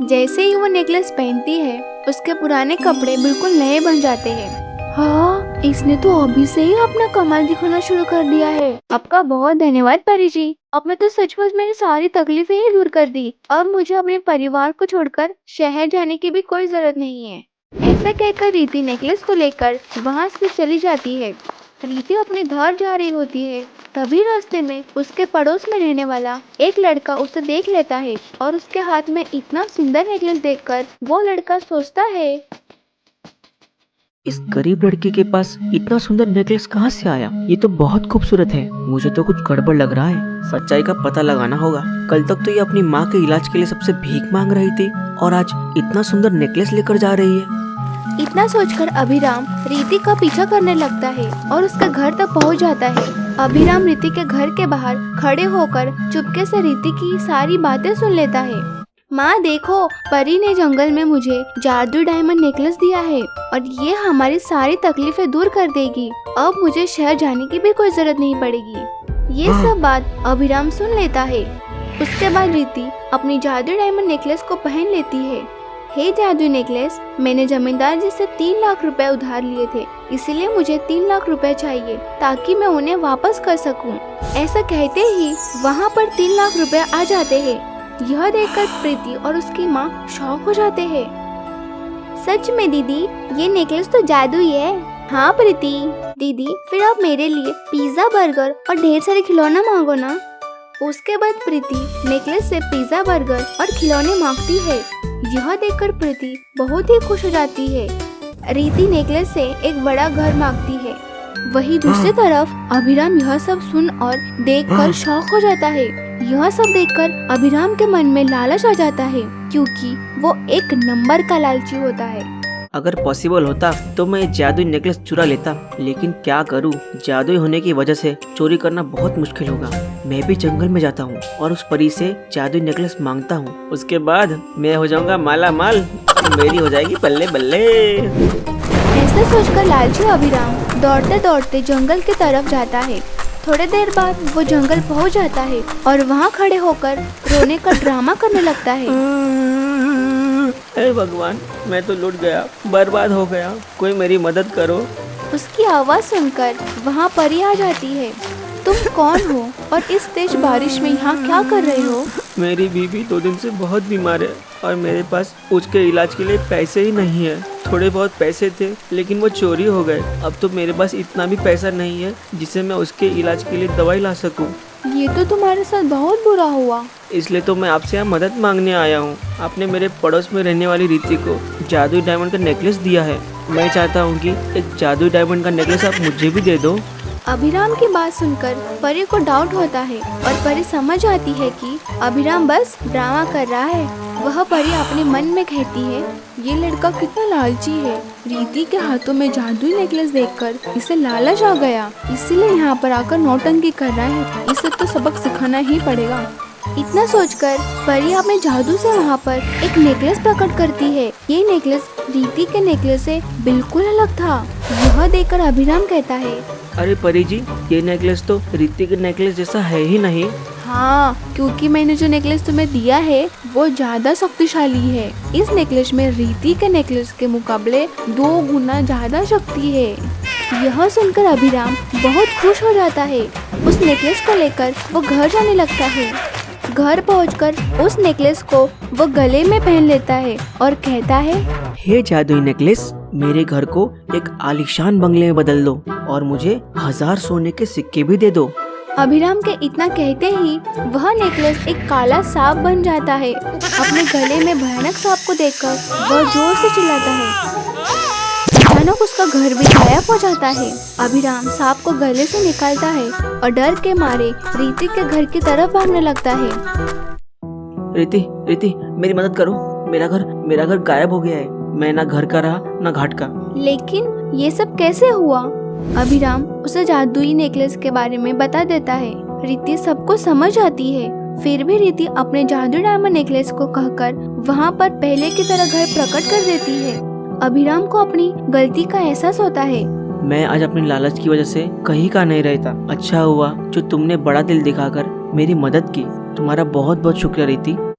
जैसे ही वो नेकलेस पहनती है उसके पुराने कपड़े बिल्कुल नए बन जाते हैं। हाँ, इसने तो अभी से ही अपना कमाल दिखाना शुरू कर दिया है। आपका बहुत धन्यवाद परी जी, आपने तो सचमुच मेरी सारी तकलीफें ही दूर कर दी। अब मुझे अपने परिवार को छोड़कर शहर जाने की भी कोई जरूरत नहीं है। ऐसा कहकर रीति नेकलेस को लेकर वहाँ से चली जाती है। रीति अपने घर जा रही होती है, तभी रास्ते में उसके पड़ोस में रहने वाला एक लड़का उसे देख लेता है और उसके हाथ में इतना सुंदर नेकलेस देखकर वो लड़का सोचता है, इस गरीब लड़की के पास इतना सुंदर नेकलेस कहाँ से आया? ये तो बहुत खूबसूरत है। मुझे तो कुछ गड़बड़ लग रहा है। सच्चाई का पता लगाना होगा। कल तक तो ये अपनी माँ के इलाज के लिए सबसे भीख मांग रही थी और आज इतना सुंदर नेकलेस लेकर जा रही है। इतना सोचकर अभिराम रीति का पीछा करने लगता है और उसके घर तक पहुंच जाता है। अभिराम रीति के घर के बाहर खड़े होकर चुपके से रीति की सारी बातें सुन लेता है। माँ देखो, परी ने जंगल में मुझे जादू डायमंड नेकलेस दिया है और ये हमारी सारी तकलीफें दूर कर देगी। अब मुझे शहर जाने की भी कोई जरूरत नहीं पड़ेगी। ये सब बात अभिराम सुन लेता है। उसके बाद रीति अपनी जादू डायमंड नेकलेस को पहन लेती है। हे जादू नेकलेस, मैंने जमींदार जी से 3 लाख रुपए उधार लिए थे, इसीलिए मुझे 3 लाख रुपए चाहिए ताकि मैं उन्हें वापस कर सकूं। ऐसा कहते ही वहाँ पर 3 लाख रुपए आ जाते हैं। यह देखकर प्रीति और उसकी माँ शॉक हो जाते हैं। सच में दीदी, ये नेकलेस तो जादू ही है। हाँ प्रीति दीदी, फिर आप मेरे लिए पिज्जा, बर्गर और ढेर सारे खिलौना मांगो ना। उसके बाद प्रीति नेकलेस से पिज्जा, बर्गर और खिलौने मांगती है। यह देखकर प्रीति बहुत ही खुश हो जाती है। रीति नेकलेस से एक बड़ा घर मांगती है। वहीं दूसरी तरफ अभिराम यह सब सुन और देखकर शॉक हो जाता है। यह सब देखकर अभिराम के मन में लालच आ जाता है, क्योंकि वो एक नंबर का लालची होता है। अगर पॉसिबल होता तो मैं जादुई नेकलेस चुरा लेता, लेकिन क्या करूं, जादुई होने की वजह से चोरी करना बहुत मुश्किल होगा। मैं भी जंगल में जाता हूं और उस परी से जादुई नेकलेस मांगता हूं। उसके बाद मैं हो जाऊंगा माला माल, मेरी हो जाएगी बल्ले बल्ले। ऐसा सोचकर लालची अभिराम दौड़ते दौड़ते जंगल की तरफ जाता है। थोड़ी देर बाद वो जंगल पहुंच जाता है और वहाँ खड़े होकर रोने का ड्रामा करने लगता है। हे भगवान, मैं तो लुट गया, बर्बाद हो गया, कोई मेरी मदद करो। उसकी आवाज़ सुनकर वहाँ परी आ जाती है। तुम कौन हो और इस तेज बारिश में यहाँ क्या कर रहे हो? मेरी बीवी 2 दिन से बहुत बीमार है और मेरे पास उसके इलाज के लिए पैसे ही नहीं है। थोड़े बहुत पैसे थे लेकिन वो चोरी हो गए। अब तो मेरे पास इतना भी पैसा नहीं है जिससे मैं उसके इलाज के लिए दवाई ला सकूं। ये तो तुम्हारे साथ बहुत बुरा हुआ। इसलिए तो मैं आपसे यहाँ मदद मांगने आया हूँ। आपने मेरे पड़ोस में रहने वाली रीति को जादुई डायमंड का नेकलेस दिया है। मैं चाहता हूँ कि एक जादुई डायमंड का नेकलेस आप मुझे भी दे दो। अभिराम की बात सुनकर परी को डाउट होता है और परी समझ आती है कि अभिराम बस ड्रामा कर रहा है। वह परी अपने मन में कहती है, ये लड़का कितना लालची है। रीति के हाथों में जादुई नेकलेस देखकर इसे लालच आ गया, इसीलिए यहाँ पर आकर नौटंकी कर रहा है। इसे तो सबक सिखाना ही पड़ेगा। इतना सोचकर परी अपने जादू से वहाँ पर एक नेकलेस प्रकट करती है। ये नेकलेस रीति के नेकलेस से बिल्कुल अलग था। यह देखकर अभिराम कहता है, अरे परी जी, ये नेकलेस तो रीति के नेकलेस जैसा है ही नहीं। हाँ, क्योंकि मैंने जो नेकलेस तुम्हें दिया है वो ज्यादा शक्तिशाली है। इस नेकलेस में रीति के नेकलेस के मुकाबले 2 गुना ज्यादा शक्ति है। यह सुनकर अभिराम बहुत खुश हो जाता है। उस नेकलेस को लेकर वो घर जाने लगता है। घर पहुंचकर उस नेकलेस को वो गले में पहन लेता है और कहता है, हे जादुई नेकलेस, मेरे घर को एक आलीशान बंगले में बदल दो और मुझे 1000 सोने के सिक्के भी दे दो। अभिराम के इतना कहते ही वह नेकलेस एक काला सांप बन जाता है। अपने गले में भयानक सांप को देखकर वह जोर से चिल्लाता है। अचानक उसका घर भी गायब हो जाता है। अभिराम सांप को गले से निकालता है और डर के मारे रीति के घर की तरफ भागने लगता है। रीति, मेरी मदद करो। मेरा घर गायब हो गया है। मैं ना घर का रहा ना घाट का। लेकिन ये सब कैसे हुआ? अभिराम उसे जादुई नेकलेस के बारे में बता देता है। रीति सबको समझ आती है। फिर भी रीति अपने जादू डायमंड नेकलेस को कहकर वहाँ पर पहले की तरह घर प्रकट कर देती है। अभिराम को अपनी गलती का एहसास होता है। मैं आज अपनी लालच की वजह से कहीं का नहीं रहता। अच्छा हुआ जो तुमने बड़ा दिल दिखाकर मेरी मदद की। तुम्हारा बहुत बहुत शुक्रिया रीति।